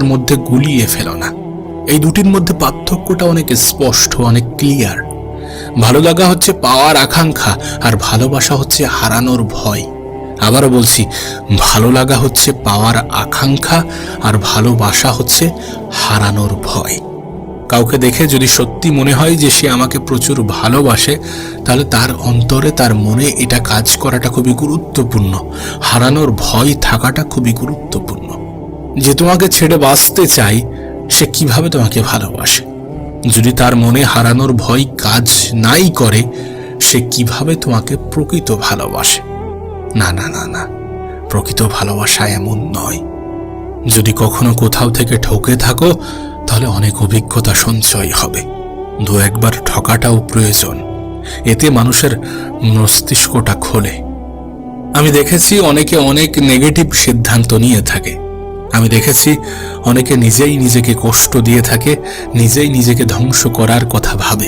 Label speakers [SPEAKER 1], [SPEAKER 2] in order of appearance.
[SPEAKER 1] মধ্যে গুলিয়ে ফেলো না। এই দুটির মধ্যে পার্থক্যটা অনেক স্পষ্ট, অনেক ক্লিয়ার। ভালো লাগা হচ্ছে পাওয়ার আকাঙ্ক্ষা, আর ভালোবাসা হচ্ছে হারানোর ভয়। আবারও বলছি, ভালো লাগা হচ্ছে পাওয়ার আকাঙ্ক্ষা, আর ভালোবাসা হচ্ছে হারানোর ভয়। কাউকে দেখে যদি সত্যি মনে হয় যে সে আমাকে প্রচুর ভালোবাসে, তাহলে তার অন্তরে, তার মনে এটা কাজ করাটা খুবই গুরুত্বপূর্ণ। হারানোর ভয় থাকাটা খুবই গুরুত্বপূর্ণ। যে তোমাকে ছেড়ে বাঁচতে চাই, সে কিভাবে তোমাকে ভালোবাসে? যদি তার মনে হারানোর ভয় কাজ নাই করে, সে কিভাবে তোমাকে প্রকৃত ভালোবাসে? না না না না, প্রকৃত ভালোবাসা এমন নয়। যদি কখনো কোথাও থেকে ঠকে থাকো, তাহলে অনেক অভিজ্ঞতা সঞ্চয় হবে। দু একবার ঠকাটাও প্রয়োজন, এতে মানুষের মস্তিষ্কটা খোলে। আমি দেখেছি অনেকে অনেক নেগেটিভ সিদ্ধান্ত নিয়ে থাকে। আমি দেখেছি অনেকে নিজেই নিজেকে কষ্ট দিয়ে থাকে, নিজেই নিজেকে ধ্বংস করার কথা ভাবে।